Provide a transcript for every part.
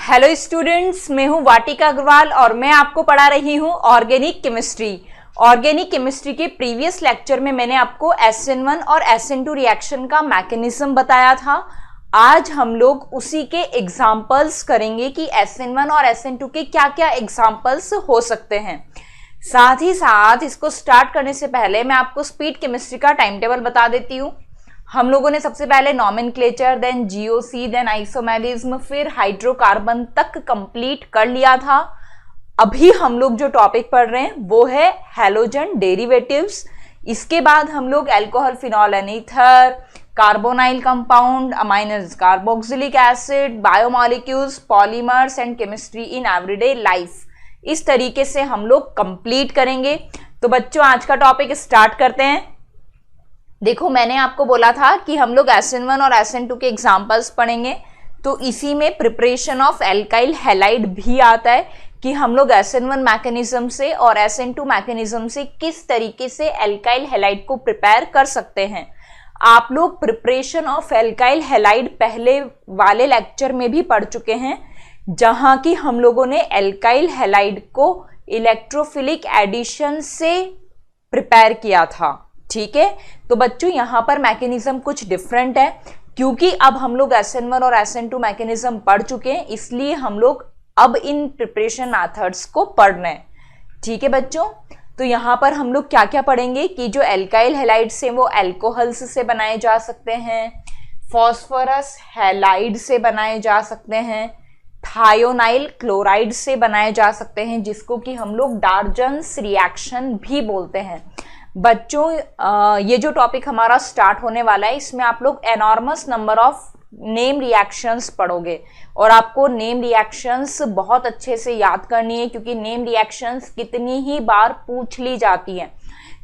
Hello students, मैं हूं वाटिका अग्रवाल और मैं आपको पढ़ा रही हूं ऑर्गेनिक केमिस्ट्री। ऑर्गेनिक केमिस्ट्री के प्रीवियस लेक्चर में मैंने आपको SN1 और SN2 रिएक्शन का मैकेनिज्म बताया था। आज हम लोग उसी के एग्जाम्पल्स करेंगे कि SN1 और SN2 के क्या क्या एग्जाम्पल्स हो सकते हैं। साथ ही साथ इसको स्टार्ट करने से पहले मैं आपको स्पीड केमिस्ट्री का टाइम टेबल बता देती हूँ। हम लोगों ने सबसे पहले nomenclature, then GOC, then isomerism, फिर हाइड्रोकार्बन तक कंप्लीट कर लिया था। अभी हम लोग जो टॉपिक पढ़ रहे हैं वो है हैलोजन डेरिवेटिव्स। इसके बाद हम लोग alcohol, phenol and ether, carbonyl compound, amines carboxylic acid, biomolecules, polymers and chemistry in everyday life, इस तरीके से हम लोग कंप्लीट करेंगे। तो बच्चों, आज का टॉपिक स्टार्ट करते हैं। देखो, मैंने आपको बोला था कि हम लोग SN1 और SN2 के एग्जाम्पल्स पढ़ेंगे, तो इसी में प्रिपरेशन ऑफ एल्काइल हैलाइड भी आता है कि हम लोग SN1 मैकेनिज्म से और SN2 मैकेनिज्म से किस तरीके से एल्काइल हैलाइड को प्रिपेयर कर सकते हैं। आप लोग प्रिपरेशन ऑफ एल्काइल हैलाइड पहले वाले लेक्चर में भी पढ़ चुके हैं, जहां की हम लोगों ने एल्काइल हैलाइड को इलेक्ट्रोफिलिक एडिशन से प्रिपेयर किया था। ठीक है, तो बच्चों यहां पर मैकेनिज्म कुछ डिफरेंट है, क्योंकि अब हम लोग SN1 और SN2 मैकेनिज्म पढ़ चुके हैं, इसलिए हम लोग अब इन प्रिपरेशन मेथड्स को पढ़ रहे हैं। ठीक है बच्चों, तो यहां पर हम लोग क्या क्या पढ़ेंगे कि जो एल्काइल हैलाइड्स हैं वो अल्कोहल्स से बनाए जा सकते हैं, फॉस्फोरस हैलाइड से बनाए जा सकते हैं, थायोनाइल क्लोराइड से बनाए जा सकते हैं, जिसको कि हम लोग डार्जन्स रिएक्शन भी बोलते हैं। बच्चों, ये जो टॉपिक हमारा स्टार्ट होने वाला है, इसमें आप लोग enormous number of name reactions पढ़ोगे और आपको नेम रिएक्शंस बहुत अच्छे से याद करनी है, क्योंकि नेम रिएक्शंस कितनी ही बार पूछ ली जाती है।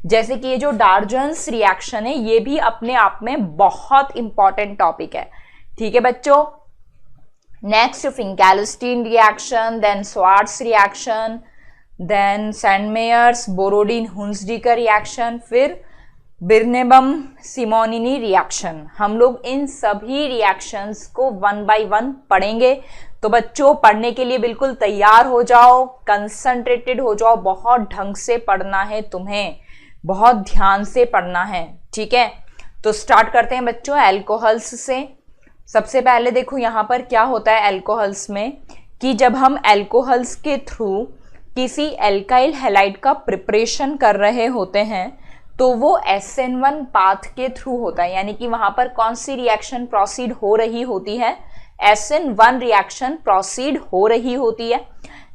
जैसे कि ये जो डार्जन्स रिएक्शन है, ये भी अपने आप में बहुत इंपॉर्टेंट टॉपिक है। ठीक है बच्चों, next Finkelstein reaction, then Swarts reaction, then Sandmeyer's Borodin Hunsdiecker reaction, फिर बिर्नेबम सिमोनिनी रिएक्शन। हम लोग इन सभी रिएक्शंस को 1 बाय 1 पढ़ेंगे। तो बच्चों, पढ़ने के लिए बिल्कुल तैयार हो जाओ, कंसंट्रेटेड हो जाओ, बहुत ढंग से पढ़ना है तुम्हें, बहुत ध्यान से पढ़ना है। ठीक है, तो स्टार्ट करते हैं बच्चों अल्कोहल्स से। सबसे पहले देखो यहाँ पर क्या होता है अल्कोहल्स में, कि जब हम अल्कोहल्स के थ्रू किसी एल्काइल हैलाइड का प्रिपरेशन कर रहे होते हैं, तो वो SN1 पाथ के थ्रू होता है। यानी कि वहां पर कौन सी रिएक्शन प्रोसीड हो रही होती है? SN1 रिएक्शन प्रोसीड हो रही होती है।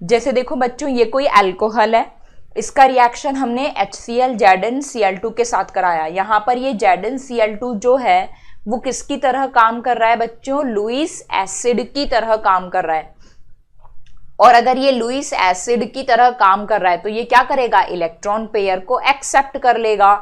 जैसे देखो बच्चों, ये कोई अल्कोहल है, इसका रिएक्शन हमने HCl ZnCl2 के साथ कराया। यहाँ पर ये ZnCl2 जो है वो किसकी तरह काम कर रहा है बच्चों? लुईस एसिड की तरह काम कर रहा है। और अगर ये लुईस एसिड की तरह काम कर रहा है तो ये क्या करेगा? इलेक्ट्रॉन पेयर को एक्सेप्ट कर लेगा।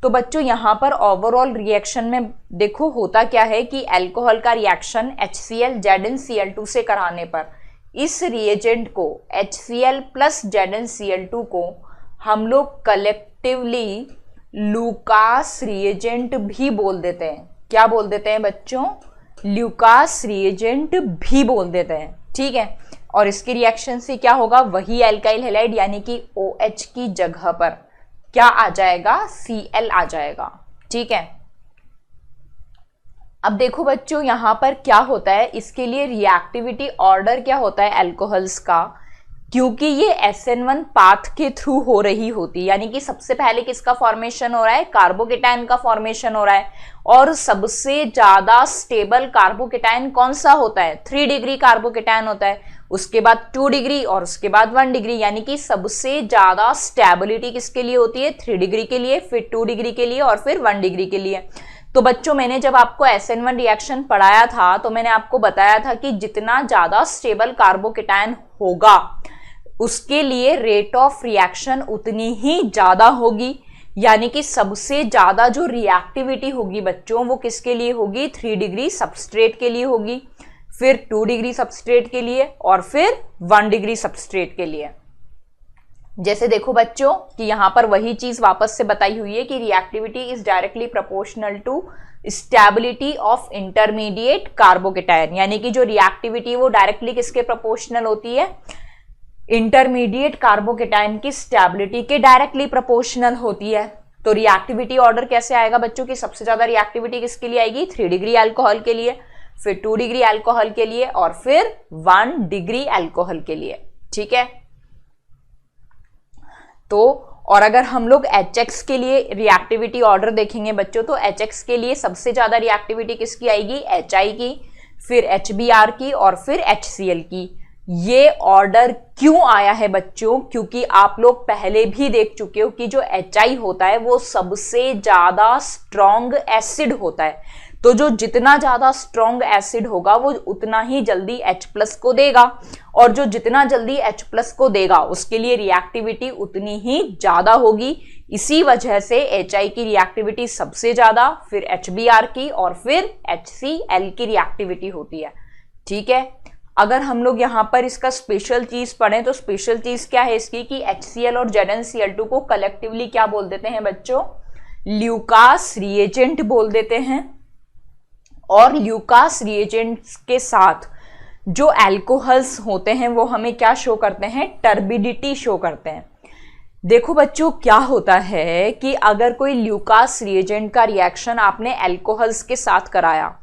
तो बच्चों, यहाँ पर ओवरऑल रिएक्शन में देखो होता क्या है कि अल्कोहल का रिएक्शन HCl ZnCl2 से कराने पर इस रिएजेंट को HCl प्लस ZnCl2 को हम लोग कलेक्टिवली लुकास रिएजेंट भी बोल देते हैं। क्या बोल देते हैं बच्चों? लुकास रिएजेंट भी बोल देते हैं। ठीक है, और इसके रिएक्शन से क्या होगा? वही एल्काइल हैलाइड यानी कि OH की जगह पर क्या आ जाएगा? Cl आ जाएगा। ठीक है, अब देखो बच्चों यहां पर क्या होता है, इसके लिए रिएक्टिविटी ऑर्डर क्या होता है अल्कोहल्स का, क्योंकि ये SN1 पाथ के थ्रू हो रही होती है। यानी कि सबसे पहले किसका फॉर्मेशन हो रहा है? कार्बोकेटाइन का फॉर्मेशन हो रहा है। और सबसे ज्यादा स्टेबल कार्बोकेटाइन कौन सा होता है? 3 डिग्री कार्बोकेटाइन होता है, उसके बाद 2 डिग्री और उसके बाद 1 डिग्री। यानी कि सबसे ज्यादा स्टेबिलिटी किसके लिए होती है? 3 डिग्री के लिए, फिर 2 डिग्री के लिए और फिर 1 डिग्री के लिए। तो बच्चों, मैंने जब आपको SN1 रिएक्शन पढ़ाया था तो मैंने आपको बताया था कि जितना ज्यादा स्टेबल कार्बोकेटाइन होगा उसके लिए रेट ऑफ रिएक्शन उतनी ही ज्यादा होगी। यानी कि सबसे ज्यादा जो रिएक्टिविटी होगी बच्चों वो किसके लिए होगी? 3 डिग्री सबस्ट्रेट के लिए होगी, फिर 2 डिग्री सबस्ट्रेट के लिए और फिर 1 डिग्री सबस्ट्रेट के लिए। जैसे देखो बच्चों कि यहां पर वही चीज वापस से बताई हुई है कि reactivity is directly proportional to stability of intermediate carbocation, यानी कि जो रिएक्टिविटी वो डायरेक्टली किसके प्रोपोर्शनल होती है, इंटरमीडिएट कार्बोकेटायन की स्टेबिलिटी के डायरेक्टली प्रोपोर्शनल होती है। तो रिएक्टिविटी ऑर्डर कैसे आएगा बच्चों की, सबसे ज्यादा रिएक्टिविटी किसके लिए आएगी, 3 डिग्री अल्कोहल के लिए, फिर 2 डिग्री अल्कोहल के लिए और फिर 1 डिग्री अल्कोहल के लिए। ठीक है, तो और अगर हम लोग HX के लिए रिएक्टिविटी ऑर्डर देखेंगे बच्चों, तो HX के लिए सबसे ज्यादा रिएक्टिविटी किसकी आएगी, HI की, फिर HBr की और फिर HCl की। ये ऑर्डर क्यों आया है बच्चों, क्योंकि आप लोग पहले भी देख चुके हो कि जो HI होता है वो सबसे ज्यादा स्ट्रॉन्ग एसिड होता है। तो जो जितना ज्यादा स्ट्रॉन्ग एसिड होगा वो उतना ही जल्दी H+ को देगा, और जो जितना जल्दी H+ को देगा उसके लिए रिएक्टिविटी उतनी ही ज्यादा होगी। इसी वजह से HI की रिएक्टिविटी सबसे ज्यादा, फिर HBr की और फिर HCl की रिएक्टिविटी होती है। ठीक है, अगर हम लोग यहाँ पर इसका स्पेशल चीज पढ़ें तो स्पेशल चीज क्या है इसकी कि HCl और ZnCl2 को कलेक्टिवली क्या बोल देते हैं बच्चों, ल्यूकास रिएजेंट बोल देते हैं। और ल्यूकास रिएजेंट्स के साथ जो अल्कोहल्स होते हैं वो हमें क्या शो करते हैं, टर्बिडिटी शो करते हैं। देखो बच्चों क्या होता है कि अगर कोई ल्यूकास रिएजेंट का रिएक्शन आपने अल्कोहल्स के साथ कराया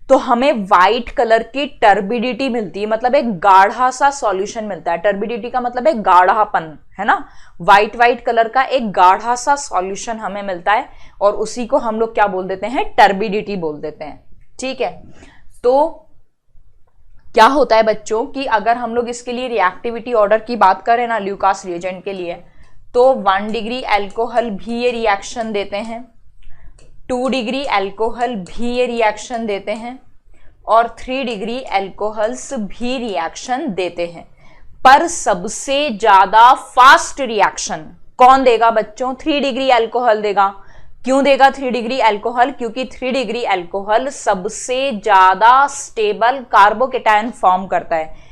तो हमें व्हाइट कलर की टर्बिडिटी मिलती है, मतलब एक गाढ़ा सा सॉल्यूशन मिलता है। टर्बिडिटी का मतलब एक गाढ़ापन है ना, व्हाइट कलर का एक गाढ़ा सा सॉल्यूशन हमें मिलता है और उसी को हम लोग क्या बोल देते हैं, टर्बिडिटी बोल देते हैं। ठीक है, तो क्या होता है बच्चों कि अगर हम लोग इसके लिए रिएक्टिविटी ऑर्डर की बात करें ना ल्यूकास रिएजेंट के लिए, तो 1 डिग्री अल्कोहल भी ये रिएक्शन देते हैं, 2 डिग्री अल्कोहल भी ये रिएक्शन देते हैं और 3 डिग्री अल्कोहल्स भी रिएक्शन देते हैं। पर सबसे ज्यादा फास्ट रिएक्शन कौन देगा बच्चों, 3 डिग्री अल्कोहल देगा। क्यों देगा 3 डिग्री अल्कोहल, क्योंकि 3 डिग्री अल्कोहल सबसे ज्यादा स्टेबल कार्बोकेटायन फॉर्म करता है।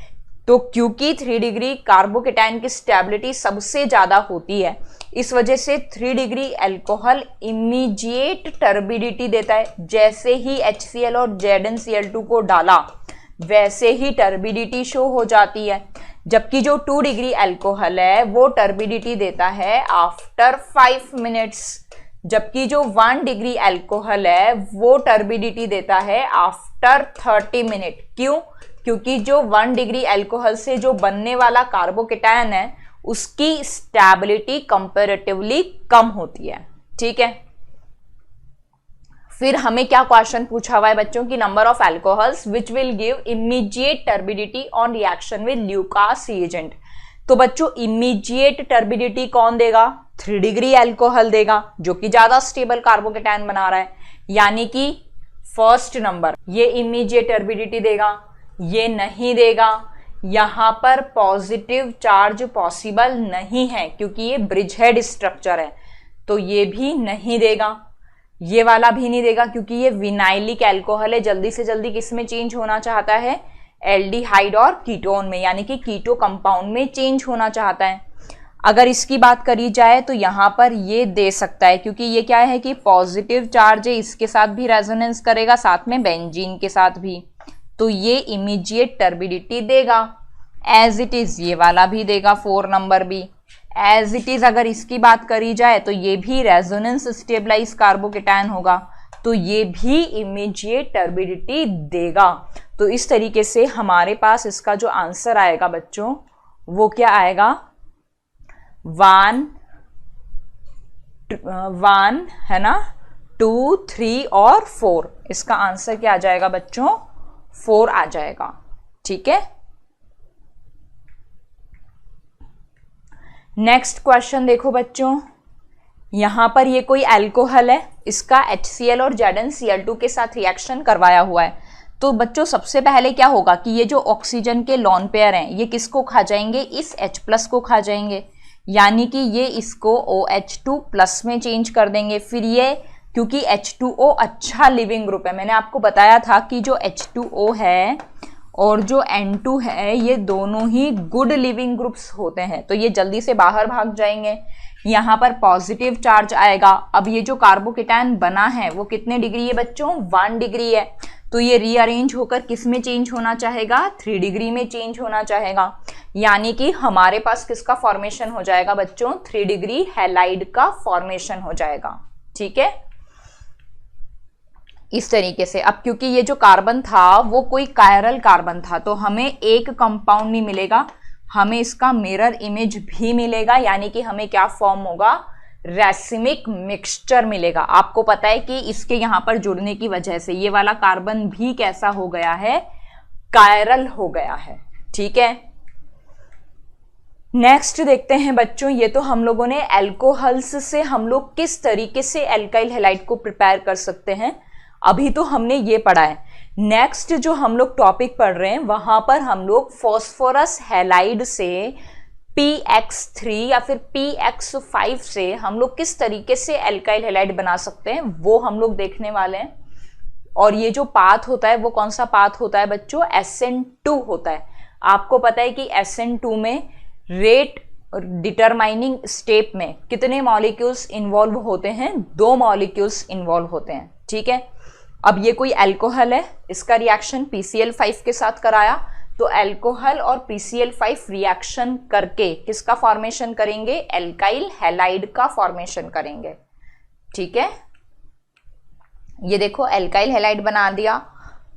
तो क्योंकि 3 डिग्री कार्बोकेटायन की स्टेबिलिटी सबसे ज्यादा होती है, इस वजह से 3 डिग्री अल्कोहल इमीडिएट टर्बिडिटी देता है। जैसे ही HCl और ZnCl2 को डाला वैसे ही टर्बिडिटी शो हो जाती है, जबकि जो 2 डिग्री अल्कोहल है वो टर्बिडिटी देता है आफ्टर 5 मिनट्स, जबकि जो 1 डिग्री अल्कोहल है वो टर्बिडिटी देता है आफ्टर 30 मिनट। क्यों, क्योंकि जो 1 डिग्री अल्कोहल से जो बनने वाला कार्बोकेटायन है उसकी स्टेबिलिटी कंपैरेटिवली कम होती है। ठीक है, फिर हमें क्या क्वेश्चन पूछा हुआ है बच्चों की, number of alcohols which will give immediate turbidity on reaction with Lucas reagent. तो बच्चों इमीडिएट टर्बिडिटी कौन देगा, 3 डिग्री अल्कोहल देगा जो कि ज्यादा स्टेबल कार्बोकेटायन बना रहा है, यानी कि फर्स्ट नंबर ये इमीडिएट टर्बिडिटी देगा, ये नहीं देगा। यहां पर पॉजिटिव चार्ज पॉसिबल नहीं है क्योंकि ये ब्रिज हेड स्ट्रक्चर है, तो ये भी नहीं देगा। ये वाला भी नहीं देगा क्योंकि ये विनाइलिक अल्कोहल है, जल्दी से जल्दी किस में चेंज होना चाहता है, एल्डिहाइड और कीटोन में, यानी कि कीटो कंपाउंड में चेंज होना चाहता है। अगर इसकी बात करी जाए तो यहां पर ये दे सकता है क्योंकि ये क्या है कि पॉजिटिव चार्ज है, इसके साथ भी रेजोनेंस करेगा, साथ में बेंजीन के साथ भी, तो ये इमीडिएट टर्बिडिटी देगा। एज इट इज ये वाला भी देगा, 4 नंबर भी एज इट इज। अगर इसकी बात करी जाए तो ये भी रेजोनेंस स्टेबलाइज कार्बोकेटायन होगा, तो ये भी इमीडिएट टर्बिडिटी देगा। तो इस तरीके से हमारे पास इसका जो आंसर आएगा बच्चों वो क्या आएगा, 1 है ना, 2, 3 और 4। इसका आंसर क्या आ जाएगा बच्चों, 4 आ जाएगा। ठीक है, नेक्स्ट क्वेश्चन देखो बच्चों, यहां पर ये कोई अल्कोहल है, इसका HCl और ZnCl2 के साथ रिएक्शन करवाया हुआ है। तो बच्चों सबसे पहले क्या होगा कि ये जो ऑक्सीजन के लोन पेयर हैं ये किसको खा जाएंगे, इस H+ को खा जाएंगे, यानी कि ये इसको OH2+ में चेंज कर देंगे। फिर ये क्योंकि H2O अच्छा लिविंग ग्रुप है, मैंने आपको बताया था कि जो H2O है और जो N2 है ये दोनों ही गुड लिविंग ग्रुप्स होते हैं, तो ये जल्दी से बाहर भाग जाएंगे। यहाँ पर पॉजिटिव चार्ज आएगा। अब ये जो कार्बोकेटायन बना है वो कितने डिग्री है बच्चों, 1 डिग्री है। तो ये रीअरेंज होकर किस में चेंज होना चाहेगा, 3 डिग्री में चेंज होना चाहेगा। यानी कि हमारे पास किसका फॉर्मेशन हो जाएगा बच्चों, 3 डिग्री हैलाइड का फॉर्मेशन हो जाएगा। ठीक है, इस तरीके से। अब क्योंकि ये जो कार्बन था वो कोई कायरल कार्बन था, तो हमें एक कंपाउंड नहीं मिलेगा, हमें इसका मिरर इमेज भी मिलेगा। यानी कि हमें क्या फॉर्म होगा, रैसिमिक मिक्सचर मिलेगा। आपको पता है कि इसके यहां पर जुड़ने की वजह से ये वाला कार्बन भी कैसा हो गया है, कायरल हो गया है। ठीक है, नेक्स्ट देखते हैं बच्चों, ये तो हम लोगों ने एल्कोहल्स से हम लोग किस तरीके से एल्काइल हैलाइड को प्रिपेयर कर सकते हैं, अभी तो हमने ये पढ़ा है। नेक्स्ट जो हम लोग टॉपिक पढ़ रहे हैं वहां पर हम लोग फॉस्फोरस हैलाइड से PX3 या फिर PX5 से हम लोग किस तरीके से एल्काइल हैलाइड बना सकते हैं वो हम लोग देखने वाले हैं। और ये जो पाथ होता है वो कौन सा पाथ होता है बच्चों, SN2 होता है। आपको पता है कि SN2 में रेट डिटरमाइनिंग स्टेप में कितने मॉलिक्यूल्स इन्वॉल्व होते हैं, 2 मॉलिक्यूल्स इन्वॉल्व होते हैं। ठीक है, अब ये कोई अल्कोहल है, इसका रिएक्शन PCl5 के साथ कराया, तो अल्कोहल और PCl5 रिएक्शन करके किसका फॉर्मेशन करेंगे, एल्काइल हैलाइड का फॉर्मेशन करेंगे। ठीक है, ये देखो एल्काइल हैलाइड बना दिया,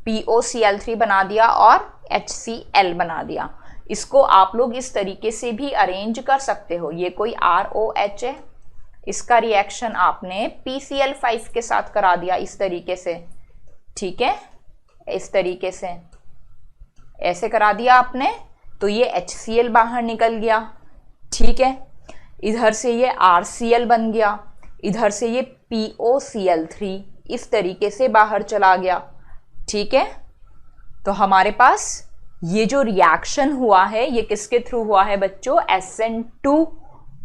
POCl3 बना दिया और HCl बना दिया। इसको आप लोग इस तरीके से भी अरेंज कर सकते हो। ये कोई ROH है, इसका रिएक्शन आपने PCl5 के साथ करा दिया इस तरीके से। ठीक है, इस तरीके से ऐसे करा दिया आपने, तो ये HCl बाहर निकल गया। ठीक है, इधर से ये RCl बन गया, इधर से ये POCl3 इस तरीके से बाहर चला गया। ठीक है, तो हमारे पास ये जो रिएक्शन हुआ है ये किसके थ्रू हुआ है बच्चों, SN2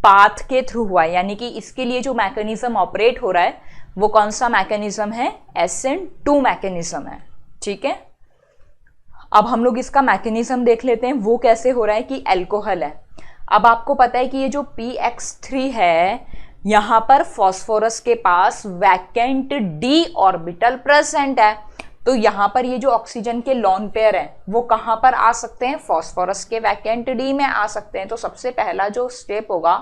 पाथ के थ्रू हुआ है। यानी कि इसके लिए जो मैकेनिज्म ऑपरेट हो रहा है वो कौन सा मैकेनिज्म है, SN2 मैकेनिज्म है। ठीक है, अब हम लोग इसका मैकेनिज्म देख लेते हैं, वो कैसे हो रहा है कि अल्कोहल है। अब आपको पता है कि ये जो PX3 है, यहां पर फॉस्फोरस के पास वैकेंट d ऑर्बिटल प्रेजेंट है। तो यहां पर ये जो ऑक्सीजन के लोन पेयर है वो कहां पर आ सकते हैं, फॉस्फोरस के वैकेंट d में आ सकते हैं। तो सबसे पहला जो स्टेप होगा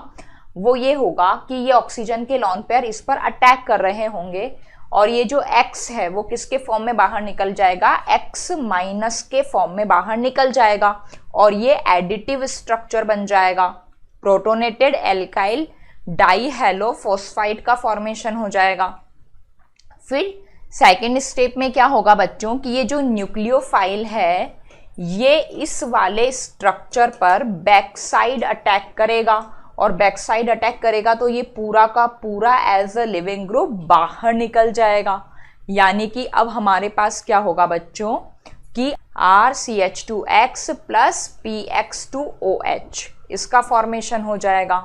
वो ये होगा कि ये ऑक्सीजन के लोन पेयर इस पर अटैक कर रहे होंगे, और ये जो X है वो किसके फॉर्म में बाहर निकल जाएगा, X- के फॉर्म में बाहर निकल जाएगा, और ये एडिटिव स्ट्रक्चर बन जाएगा। प्रोटोनेटेड एल्काइल डाइहेलोफॉस्फाइड का फॉर्मेशन हो जाएगा। फिर सेकेंड स्टेप में क्या होगा बच्चों कि ये जो न्यूक्लियोफाइल है ये इस वाले स्ट्रक्चर पर बैक साइड अटैक करेगा, और बैक साइड अटैक करेगा तो ये पूरा का पूरा एज अ लिविंग ग्रुप बाहर निकल जाएगा। यानी कि अब हमारे पास क्या होगा बच्चों कि RCH2X प्लस PX2OH इसका फॉर्मेशन हो जाएगा।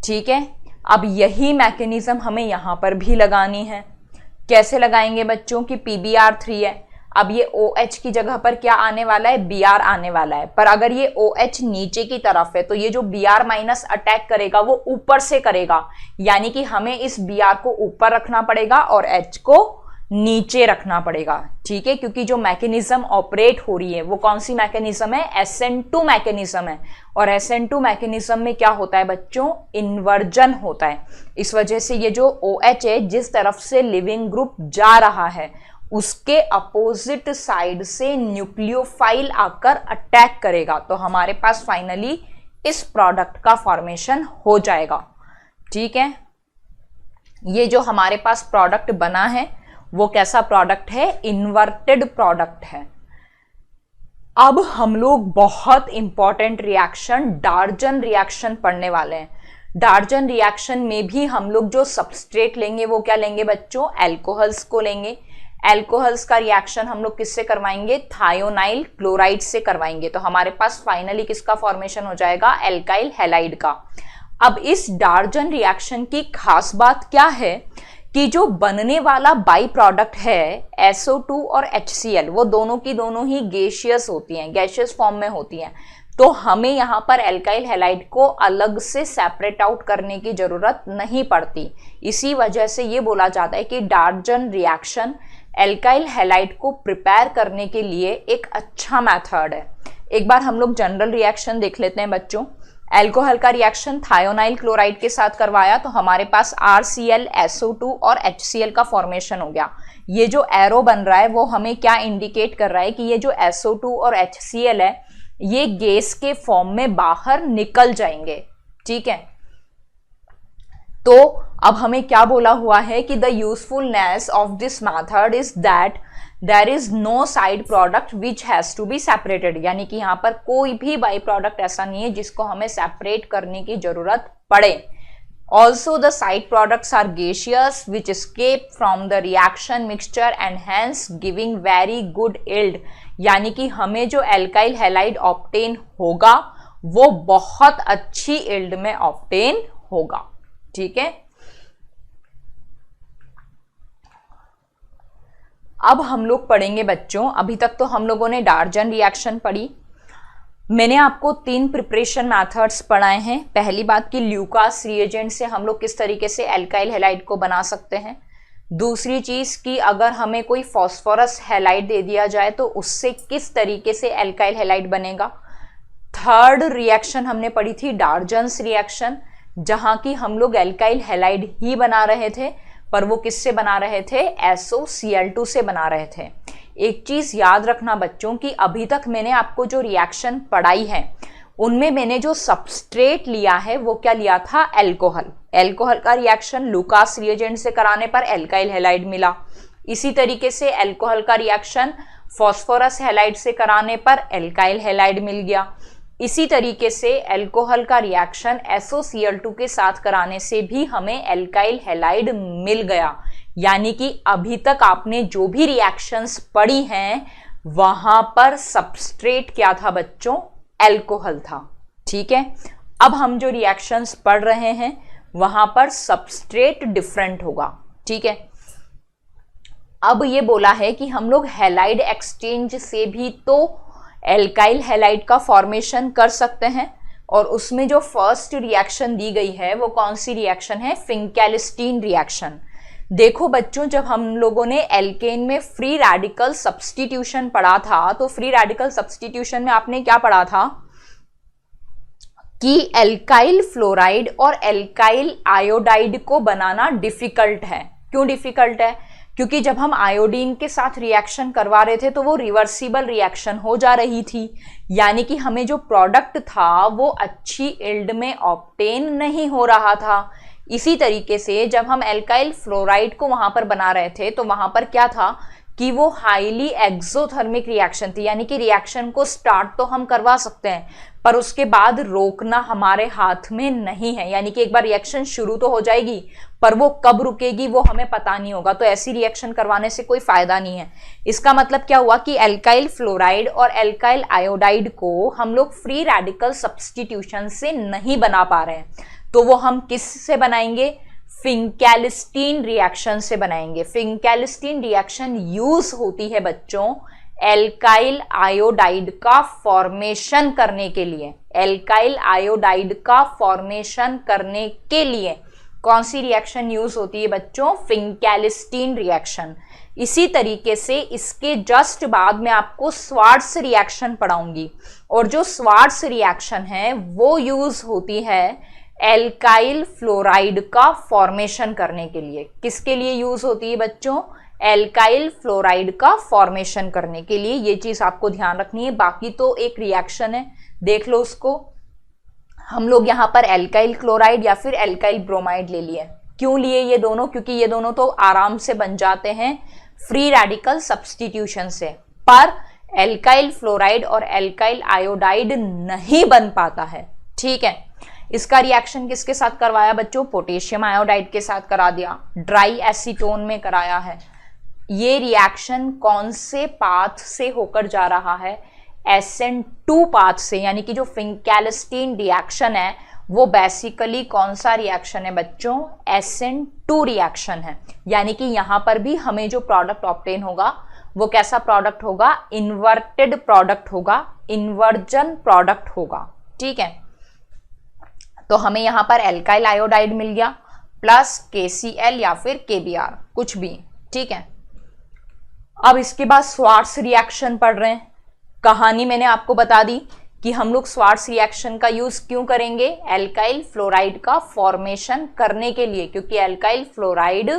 ठीक है, अब यही मैकेनिज्म हमें यहां पर भी लगानी है। कैसे लगाएंगे बच्चों की PBr3 है, अब ये OH की जगह पर क्या आने वाला है, Br आने वाला है। पर अगर ये OH नीचे की तरफ है तो ये जो Br माइनस अटैक करेगा वो ऊपर से करेगा। यानी कि हमें इस Br को ऊपर रखना पड़ेगा और H को नीचे रखना पड़ेगा। ठीक है, क्योंकि जो मैकेनिज्म ऑपरेट हो रही है वो कौन सी मैकेनिज्म है, SN2 मैकेनिज्म है। और SN2 मैकेनिज्म में क्या होता है बच्चों, इन्वर्जन होता है। इस वजह से ये जो OH है जिस तरफ से लिविंग ग्रुप जा रहा है उसके अपोजिट साइड से न्यूक्लियोफाइल आकर अटैक करेगा, तो हमारे पास फाइनली इस प्रोडक्ट का फॉर्मेशन हो जाएगा। ठीक है, ये जो हमारे पास प्रोडक्ट बना है वो कैसा प्रोडक्ट है, इन्वर्टेड प्रोडक्ट है। अब हम लोग बहुत इंपॉर्टेंट रिएक्शन डार्जन रिएक्शन पढ़ने वाले हैं। डार्जन रिएक्शन में भी हम लोग जो सबस्ट्रेट लेंगे वो क्या लेंगे बच्चों, एल्कोहल्स को लेंगे। एल्कोहल्स का रिएक्शन हम लोग किससे करवाएंगे, थायोनाइल क्लोराइड से करवाएंगे। तो हमारे पास फाइनली किसका फॉर्मेशन हो जाएगा, एल्काइल हैलाइड का। अब इस डार्जन रिएक्शन की खास बात क्या है कि जो बनने वाला बाई प्रोडक्ट है SO2 और HCl, वो दोनों की दोनों ही गैसियस होती हैं, गैसियस फॉर्म में होती हैं। तो हमें यहाँ पर एल्काइल हैलाइड को अलग से सेपरेट आउट करने की जरूरत नहीं पड़ती। इसी वजह से ये बोला जाता है कि डार्जन रिएक्शन एल्काइल हैलाइड को प्रिपेयर करने के लिए एक अच्छा मेथड है। एक बार हम लोग जनरल रिएक्शन देख लेते हैं बच्चों। एल्कोहल का रिएक्शन थायोनाइल क्लोराइड के साथ करवाया तो हमारे पास RCl, SO2 और HCl का फॉर्मेशन हो गया। ये जो एरो बन रहा है वो हमें क्या इंडिकेट कर रहा है कि ये जो SO2 और HCl है ये गैस के फॉर्म में बाहर निकल जाएंगे। ठीक है, तो अब हमें क्या बोला हुआ है कि the usefulness of this method is that there is no side product which has to be separated, यानी कि यहाँ पर कोई भी बाई प्रोडक्ट ऐसा नहीं है जिसको हमें सेपरेट करने की जरूरत पड़े। Also the side products are gaseous which escape from the reaction mixture and hence giving very good yield, यानी कि हमें जो एल्काइल हैलाइड ऑब्टेन होगा वो बहुत अच्छी यील्ड में ऑब्टेन होगा। ठीक है, अब हम लोग पढ़ेंगे बच्चों, अभी तक तो हम लोगों ने डार्जन रिएक्शन पढ़ी। मैंने आपको 3 प्रिपरेशन मेथड्स पढ़ाए हैं। पहली बात कि ल्यूकास रिएजेंट से हम लोग किस तरीके से एल्काइल हैलाइड को बना सकते हैं। दूसरी चीज कि अगर हमें कोई फॉस्फोरस हैलाइड दे दिया जाए तो उससे किस तरीके से एल्काइल हैलाइड बनेगा। थर्ड रिएक्शन हमने पढ़ी थी डार्जन्स रिएक्शन, जहां की हम लोग एल्काइल हैलाइड ही बना रहे थे, पर वो किससे बना रहे थे, SOCl2 से बना रहे थे। एक चीज याद रखना बच्चों कि अभी तक मैंने आपको जो रिएक्शन पढ़ाई है उनमें मैंने जो सबस्ट्रेट लिया है वो क्या लिया था, एल्कोहल। एल्कोहल का रिएक्शन लूकास रिएजेंट से कराने पर एल्काइल हैलाइड मिला। इसी तरीके से एल्कोहल का रिएक्शन फॉस्फोरस हैलाइड से कराने पर एल्काइल हैलाइड मिल गया। इसी तरीके से एल्कोहल का रिएक्शन SOCl2 के साथ कराने से भी हमें एल्काइल हैलाइड मिल गया। यानी कि अभी तक आपने जो भी रिएक्शंस पढ़ी हैं वहां पर सबस्ट्रेट क्या था बच्चों, एल्कोहल था। ठीक है, अब हम जो रिएक्शंस पढ़ रहे हैं वहां पर सबस्ट्रेट डिफरेंट होगा। ठीक है, अब ये बोला है कि हम लोग हैलाइड एक्सचेंज से भी तो एल्काइल हैलाइड का फॉर्मेशन कर सकते हैं, और उसमें जो फर्स्ट रिएक्शन दी गई है वो कौन सी रिएक्शन है, फिंकेलिस्टीन रिएक्शन। देखो बच्चों, जब हम लोगों ने एल्केन में फ्री रेडिकल सब्स्टिट्यूशन पढ़ा था तो फ्री रेडिकल सब्स्टिट्यूशन में आपने क्या पढ़ा था कि एल्काइल फ्लोराइड और एल्काइल आयोडाइड को बनाना डिफिकल्ट है। क्यों डिफिकल्ट है, क्योंकि जब हम आयोडीन के साथ रिएक्शन करवा रहे थे तो वो रिवर्सिबल रिएक्शन हो जा रही थी, यानी कि हमें जो प्रोडक्ट था वो अच्छी यील्ड में ऑब्टेन नहीं हो रहा था। इसी तरीके से जब हम एल्काइल फ्लोराइड को वहां पर बना रहे थे तो वहां पर क्या था कि वो हाईली एक्सोथर्मिक रिएक्शन थी, यानी कि रिएक्शन को स्टार्ट तो हम करवा सकते हैं पर उसके बाद रोकना हमारे हाथ में नहीं है। यानी कि एक बार रिएक्शन शुरू तो हो जाएगी पर वो कब रुकेगी वो हमें पता नहीं होगा, तो ऐसी रिएक्शन करवाने से कोई फायदा नहीं है। इसका मतलब क्या हुआ कि एल्काइल फ्लोराइड और एल्काइल आयोडाइड को हम लोग फ्री रेडिकल सब्स्टिट्यूशन से नहीं बना पा रहे हैं, तो वो हम किस से बनाएंगे, फिंकेलिस्टीन रिएक्शन से बनाएंगे। फिंकेलिस्टीन रिएक्शन यूज होती है बच्चों एल्काइल आयोडाइड का फॉर्मेशन करने के लिए। एल्काइल आयोडाइड का फॉर्मेशन करने के लिए कौन सी रिएक्शन यूज होती है बच्चों, फिंकेलिस्टीन रिएक्शन। इसी तरीके से इसके जस्ट बाद में आपको स्वार्ट्स रिएक्शन पढ़ाऊंगी, और जो स्वार्ट्स रिएक्शन है वो यूज होती है एल्काइल फ्लोराइड का फॉर्मेशन करने के लिए। किसके लिए यूज होती है बच्चों, एल्काइल फ्लोराइड का फॉर्मेशन करने के लिए। ये चीज आपको ध्यान रखनी है। बाकी तो एक रिएक्शन है, देख लो उसको। हम लोग यहाँ पर एल्काइल क्लोराइड या फिर एल्काइल ब्रोमाइड ले लिए। क्यों लिए ये दोनों, क्योंकि ये दोनों तो आराम से बन जाते हैं फ्री रेडिकल सब्स्टिट्यूशन से, पर एल्काइल फ्लोराइड और एल्काइल आयोडाइड नहीं बन पाता है। ठीक है, इसका रिएक्शन किसके साथ करवाया बच्चों, पोटेशियम आयोडाइड के साथ करा दिया, ड्राई एसीटोन में कराया है। ये रिएक्शन कौन से पाथ से होकर जा रहा है, SN2 पाथ से, यानी कि जो फिंकेलिस्टीन रिएक्शन है वो बेसिकली कौन सा रिएक्शन है बच्चों? SN2 रिएक्शन है। यानी कि यहां पर भी हमें जो प्रोडक्ट ऑब्टेन होगा वो कैसा प्रोडक्ट होगा? इन्वर्टेड प्रोडक्ट होगा, इन्वर्जन प्रोडक्ट होगा। ठीक है, तो हमें यहां पर एल्काइल आयोडाइड मिल गया प्लस KCl या फिर KBr, कुछ भी। ठीक है, अब इसके बाद स्वार्ट्स रिएक्शन पढ़ रहे हैं। कहानी मैंने आपको बता दी कि हम लोग स्वार्ट्स रिएक्शन का यूज क्यों करेंगे? एल्काइल फ्लोराइड का फॉर्मेशन करने के लिए, क्योंकि alkyl fluoride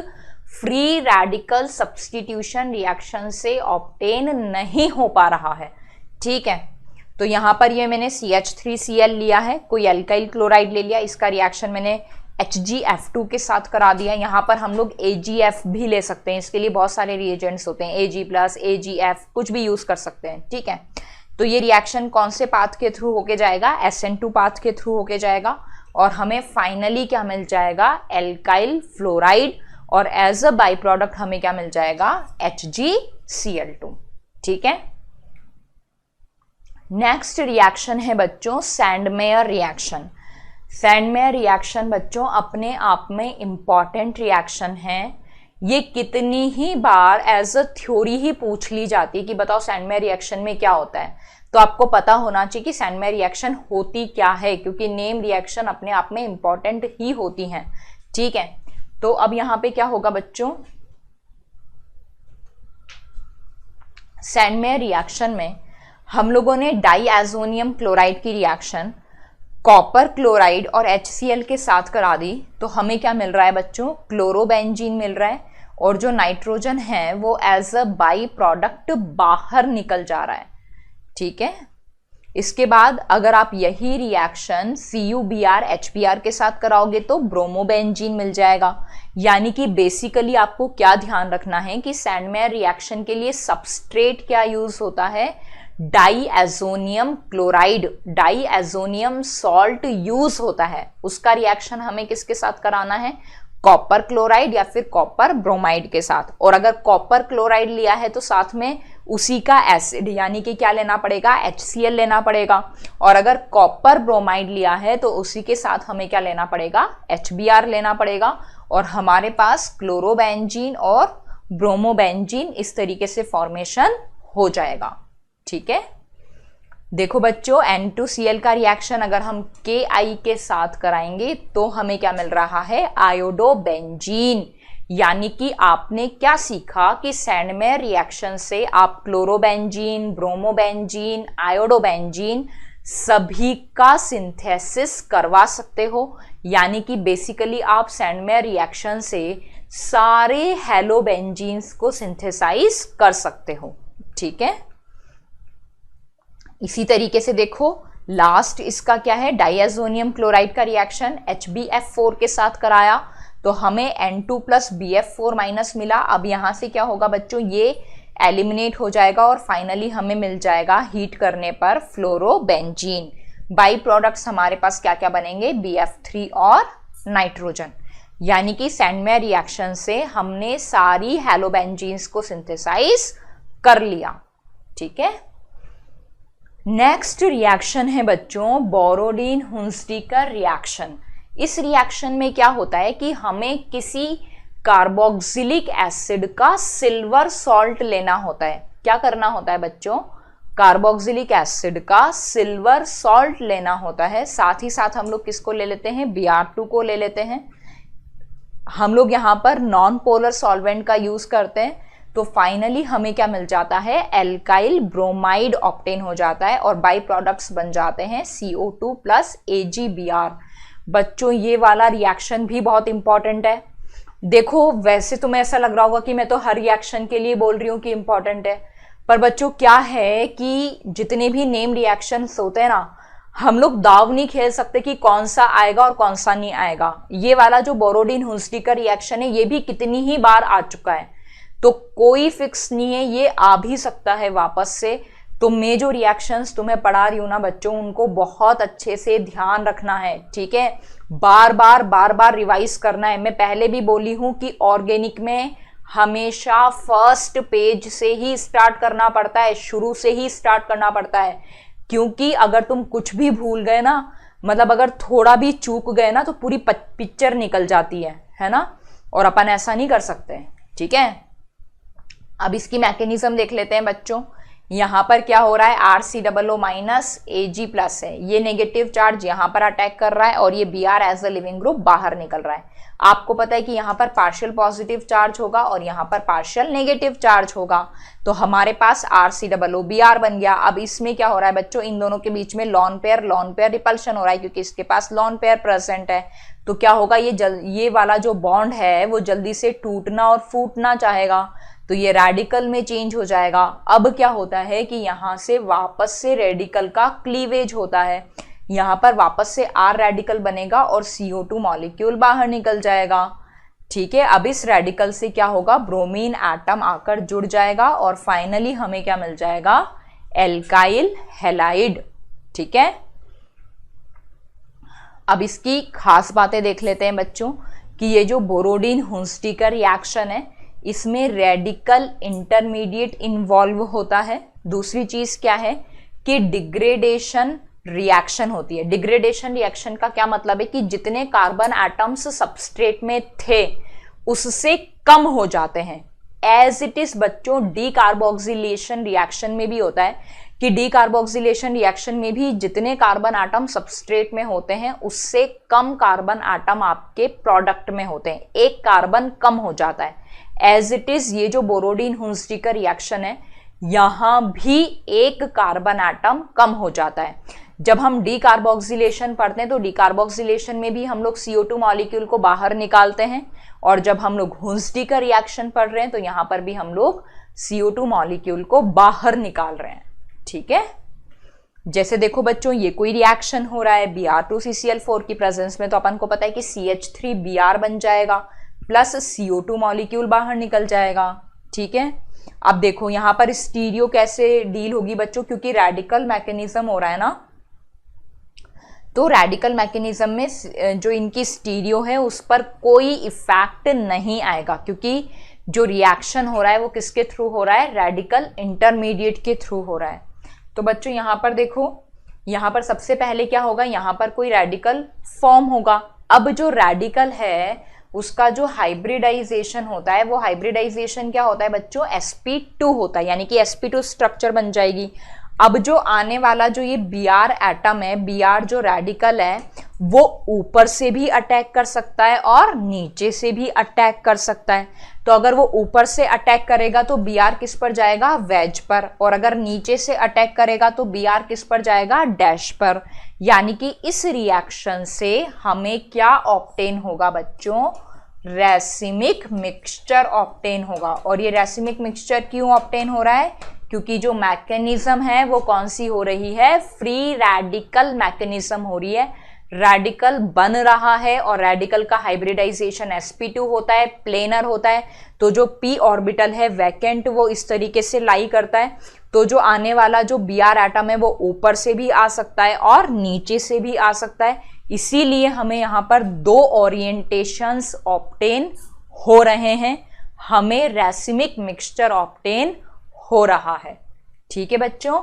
free radical substitution reaction से ऑब्टेन नहीं हो पा रहा है। ठीक है, तो यहां पर ये मैंने CH3Cl लिया है, कोई एल्काइल क्लोराइड ले लिया, इसका रिएक्शन मैंने HgF2 के साथ करा दिया। यहाँ पर हम लोग AgF भी ले सकते हैं, इसके लिए बहुत सारे रिएजेंट्स होते हैं, Ag+, AgF, कुछ भी यूज कर सकते हैं। ठीक है, तो ये रिएक्शन कौन से पाथ के थ्रू होके जाएगा? SN2 पाथ के थ्रू होके जाएगा और हमें फाइनली क्या मिल जाएगा? एल्काइल फ्लोराइड, और एज अ बाई प्रोडक्ट हमें क्या मिल जाएगा? HgCl2। ठीक है, नेक्स्ट रिएक्शन है बच्चों सैंडमेयर रिएक्शन। सैंडमेयर रिएक्शन बच्चों अपने आप में इंपॉर्टेंट रिएक्शन है। ये कितनी ही बार एज अ थ्योरी ही पूछ ली जाती है कि बताओ सैंडमेयर रिएक्शन में क्या होता है, तो आपको पता होना चाहिए कि सैंडमेयर रिएक्शन होती क्या है, क्योंकि नेम रिएक्शन अपने आप में इंपॉर्टेंट ही होती हैं। ठीक है, तो अब यहां पे क्या होगा बच्चों? सैंडमेयर रिएक्शन में हम लोगों ने डाईएजोनियम क्लोराइड की रिएक्शन कॉपर क्लोराइड और HCl के साथ करा दी, तो हमें क्या मिल रहा है बच्चों? क्लोरोबेंजीन मिल रहा है, और जो नाइट्रोजन है वो एज अ बाई प्रोडक्ट बाहर निकल जा रहा है। ठीक है, इसके बाद अगर आप यही रिएक्शन CuBr HBr के साथ कराओगे तो ब्रोमोबेंजीन मिल जाएगा। यानी कि बेसिकली आपको क्या ध्यान रखना है कि सैंडमेयर रिएक्शन के लिए सबस्ट्रेट क्या यूज होता है? Diazonium chloride, diazonium salt use होता है। उसका रिएक्शन हमें किसके साथ कराना है? कॉपर क्लोराइड या फिर कॉपर ब्रोमाइड के साथ। और अगर कॉपर क्लोराइड लिया है तो साथ में उसी का एसिड यानी कि क्या लेना पड़ेगा? HCl लेना पड़ेगा। और अगर कॉपर ब्रोमाइड लिया है तो उसी के साथ हमें क्या लेना पड़ेगा? HBr लेना पड़ेगा। और हमारे पास क्लोरोबेंजीन और ब्रोमोबेंजीन इस तरीके से फॉर्मेशन हो जाएगा। ठीक है, देखो बच्चों N2Cl का रिएक्शन अगर हम Ki के साथ कराएंगे तो हमें क्या मिल रहा है? आयोडोबेंजीन। यानी कि आपने क्या सीखा कि सैंडमेयर रिएक्शन से आप क्लोरोबेंजीन, ब्रोमोबेंजीन, आयोडोबेंजीन सभी का सिंथेसिस करवा सकते हो। यानी कि बेसिकली आप सैंडमेयर रिएक्शन से सारे हेलोबेंजीन्स को सिंथेसाइज कर सकते हो। ठीक है, इसी तरीके से देखो लास्ट इसका क्या है? डाईएजोनियम क्लोराइड का रिएक्शन HbF4 के साथ कराया तो हमें N2 + BF4- मिला। अब यहां से क्या होगा बच्चों? ये एलिमिनेट हो जाएगा और फाइनली हमें मिल जाएगा हीट करने पर फ्लोरोबेंजीन। बाई प्रोडक्ट्स हमारे पास क्या क्या बनेंगे? BF3 और नाइट्रोजन। यानी कि सैंडमेयर रिएक्शन से हमने सारी हेलोबेंजीन्स को सिंथेसाइज कर लिया। ठीक है, नेक्स्ट रिएक्शन है बच्चों बोरोडीन हुंसडीकर रिएक्शन। इस रिएक्शन में क्या होता है कि हमें किसी कार्बोक्सिलिक एसिड का सिल्वर सॉल्ट लेना होता है। क्या करना होता है बच्चों? कार्बोक्सिलिक एसिड का सिल्वर सॉल्ट लेना होता है। साथ ही साथ हम लोग किसको ले लेते हैं? Br2 को ले लेते हैं। हम लोग यहाँ पर नॉन पोलर सॉल्वेंट का यूज करते हैं, तो फाइनली हमें क्या मिल जाता है? एल्काइल ब्रोमाइड ऑब्टेन हो जाता है और बाई प्रोडक्ट्स बन जाते हैं CO2 + AgBr। बच्चों ये वाला रिएक्शन भी बहुत इंपॉर्टेंट है। देखो वैसे तुम्हें ऐसा लग रहा होगा कि मैं तो हर रिएक्शन के लिए बोल रही हूँ कि इंपॉर्टेंट है, पर बच्चों क्या है कि जितने भी नेम रिएक्शंस होते हैं ना, हम लोग दाव नहीं खेल सकते कि कौन सा आएगा और कौन सा नहीं आएगा। ये वाला जो बोरोडीन हुंसडीकर रिएक्शन है ये भी कितनी ही बार आ चुका है, तो कोई फिक्स नहीं है, ये आ भी सकता है वापस से। तो मैं जो रिएक्शंस तुम्हें पढ़ा रही हूँ ना बच्चों, उनको बहुत अच्छे से ध्यान रखना है। ठीक है, बार बार रिवाइज करना है। मैं पहले भी बोली हूँ कि ऑर्गेनिक में हमेशा फर्स्ट पेज से ही स्टार्ट करना पड़ता है, शुरू से ही स्टार्ट करना पड़ता है, क्योंकि अगर तुम कुछ भी भूल गए ना मतलब अगर थोड़ा भी चूक गए ना तो पूरी पिक्चर निकल जाती है ना, और अपन ऐसा नहीं कर सकते। ठीक है, अब इसकी मैकेनिज्म देख लेते हैं बच्चों। यहां पर क्या हो रहा है, RCOO माइनस Ag प्लस है, ये नेगेटिव चार्ज यहां पर अटैक कर रहा है और ये Br as a living group बाहर निकल रहा है। आपको पता है कि यहां पर पार्शियल पॉजिटिव चार्ज होगा और यहां पर पार्शियल नेगेटिव चार्ज होगा, तो हमारे पास RCOO Br बन गया। अब इसमें क्या हो रहा है बच्चों, इन दोनों के बीच में लॉन पेयर रिपल्शन हो रहा है, क्योंकि इसके पास लॉन पेयर प्रेजेंट है। तो क्या होगा, ये वाला जो बॉन्ड है वो जल्दी से टूटना और फूटना चाहेगा, तो ये रेडिकल में चेंज हो जाएगा। अब क्या होता है कि यहां से वापस से रेडिकल का क्लीवेज होता है, यहां पर वापस से R रेडिकल बनेगा और CO2 मॉलिक्यूल बाहर निकल जाएगा। ठीक है, अब इस रेडिकल से क्या होगा, ब्रोमीन एटम आकर जुड़ जाएगा और फाइनली हमें क्या मिल जाएगा, एल्काइल हैलाइड। ठीक है, अब इसकी खास बातें देख लेते हैं बच्चों कि ये जो बोरोडीन हुंस्टीकर रिएक्शन है इसमें रेडिकल इंटरमीडिएट इन्वॉल्व होता है। दूसरी चीज क्या है कि डिग्रेडेशन रिएक्शन होती है। डिग्रेडेशन रिएक्शन का क्या मतलब है कि जितने कार्बन एटम्स सबस्ट्रेट में थे उससे कम हो जाते हैं। एज इट इज बच्चों डीकार्बोक्सिलेशन रिएक्शन में भी होता है कि डीकार्बोक्सिलेशन रिएक्शन में भी जितने कार्बन आटम सबस्ट्रेट में होते हैं उससे कम कार्बन आटम आपके प्रोडक्ट में होते हैं, एक कार्बन कम हो जाता है। एज इट इज ये जो बोरोडीन हुंस्टीकर रिएक्शन है यहां भी एक कार्बन आटम कम हो जाता है। जब हम डीकार्बोक्सिलेशन पढ़ते हैं तो डीकार्बोक्सिलेशन में भी हम लोग CO2 मॉलिक्यूल को बाहर निकालते हैं, और जब हम लोग हुंस्टीकर रिएक्शन पढ़ रहे हैं तो यहां पर भी हम लोग CO2 मॉलिक्यूल को बाहर निकाल रहे हैं। ठीक है, जैसे देखो बच्चों ये कोई रिएक्शन हो रहा है Br2CCl4 की प्रेजेंस में, तो अपन को पता है कि CH3Br बन जाएगा प्लस CO2 मॉलिक्यूल बाहर निकल जाएगा। ठीक है, अब देखो यहां पर स्टीरियो कैसे डील होगी बच्चों, क्योंकि रेडिकल मैकेनिज्म हो रहा है ना, तो रेडिकल मैकेनिज्म में जो इनकी स्टीरियो है उस पर कोई इफेक्ट नहीं आएगा, क्योंकि जो रिएक्शन हो रहा है वो किसके थ्रू हो रहा है, रेडिकल इंटरमीडिएट के थ्रू हो रहा है। तो बच्चों यहां पर देखो, यहां पर सबसे पहले क्या होगा, यहां पर कोई रेडिकल फॉर्म होगा। अब जो रेडिकल है उसका जो हाइब्रिडाइजेशन होता है, वो हाइब्रिडाइजेशन क्या होता है बच्चों, sp2 होता है, यानी कि sp2 स्ट्रक्चर बन जाएगी। अब जो आने वाला जो ये Br एटम है, Br जो रेडिकल है वो ऊपर से भी अटैक कर सकता है और नीचे से भी अटैक कर सकता है। तो अगर वो ऊपर से अटैक करेगा तो Br किस पर जाएगा, वेज पर, और अगर नीचे से अटैक करेगा तो Br किस पर जाएगा, डैश पर। यानी कि इस रिएक्शन से हमें क्या ऑब्टेन होगा बच्चों, रेसिमिक मिक्सचर ऑब्टेन होगा। और ये रेसिमिक मिक्सचर क्यों ऑब्टेन हो रहा है, क्योंकि जो मैकेनिज्म है वो कौन सी हो रही है, फ्री रेडिकल मैकेनिज्म हो रही है। रेडिकल बन रहा है और रेडिकल का हाइब्रिडाइजेशन sp2 होता है, प्लेनर होता है, तो जो p ऑर्बिटल है वैकेंट वो इस तरीके से लाई करता है। तो जो आने वाला जो Br एटम है वो ऊपर से भी आ सकता है और नीचे से भी आ सकता है, इसीलिए हमें यहाँ पर दो ओरिएंटेशंस ऑब्टेन हो रहे हैं, हमें रेसिमिक मिक्सचर ऑब्टेन हो रहा है। ठीक है बच्चों,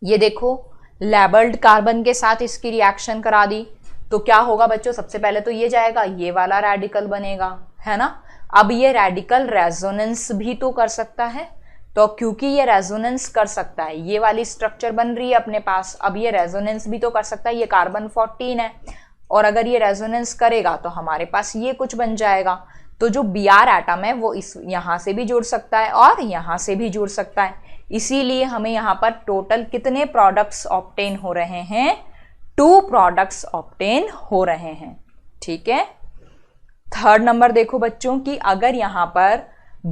ये देखो लेबल्ड कार्बन के साथ इसकी रिएक्शन करा दी तो क्या होगा बच्चों, सबसे पहले तो ये जाएगा, ये वाला रेडिकल बनेगा, है ना। अब ये रेडिकल रेजोनेंस भी तो कर सकता है, तो क्योंकि ये रेजोनेंस कर सकता है, ये वाली स्ट्रक्चर बन रही है अपने पास, अब ये रेजोनेंस भी तो कर सकता है, ये कार्बन 14 है, और अगर ये रेजोनेंस करेगा तो हमारे पास ये कुछ बन जाएगा। तो जो Br एटम है वो इस यहां से भी जुड़ सकता है और यहां से भी जुड़ सकता है, इसीलिए हमें यहां पर टोटल कितने प्रोडक्ट्स ऑब्टेन हो रहे हैं, 2 प्रोडक्ट्स ऑब्टेन हो रहे हैं। ठीक है, थर्ड नंबर देखो बच्चों कि अगर यहां पर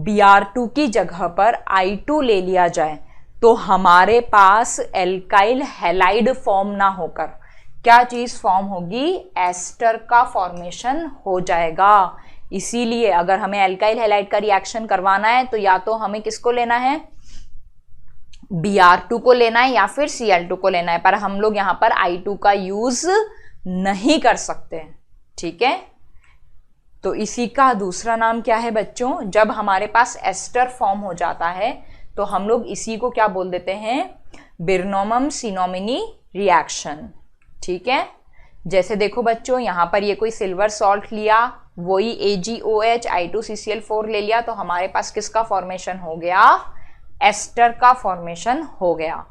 Br2 की जगह पर I2 ले लिया जाए तो हमारे पास एल्काइल हैलाइड फॉर्म ना होकर क्या चीज फॉर्म होगी, एस्टर का फॉर्मेशन हो जाएगा। इसीलिए अगर हमें एल्काइल हैलाइड का रिएक्शन करवाना है तो या तो हमें किसको लेना है, Br2 को लेना है या फिर Cl2 को लेना है, पर हम लोग यहां पर I2 का यूज नहीं कर सकते। ठीक है, तो इसी का दूसरा नाम क्या है बच्चों, जब हमारे पास एस्टर फॉर्म हो जाता है तो हम लोग इसी को क्या बोल देते हैं, बिर्नोमम सिनोमिनी रिएक्शन। ठीक है। जैसे देखो बच्चों, यहाँ पर ये कोई सिल्वर सॉल्ट लिया, वही AgOH I2CCl4 ले लिया, तो हमारे पास किसका फॉर्मेशन हो गया? एस्टर का फॉर्मेशन हो गया।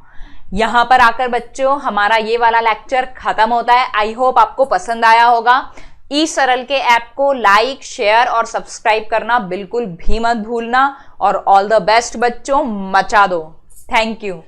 यहां पर आकर बच्चों हमारा ये वाला लेक्चर खत्म होता है। आई होप आपको पसंद आया होगा। ई सरल के ऐप को लाइक, शेयर और सब्सक्राइब करना बिल्कुल भी मत भूलना। और ऑल द बेस्ट बच्चों, मचा दो। Thank you.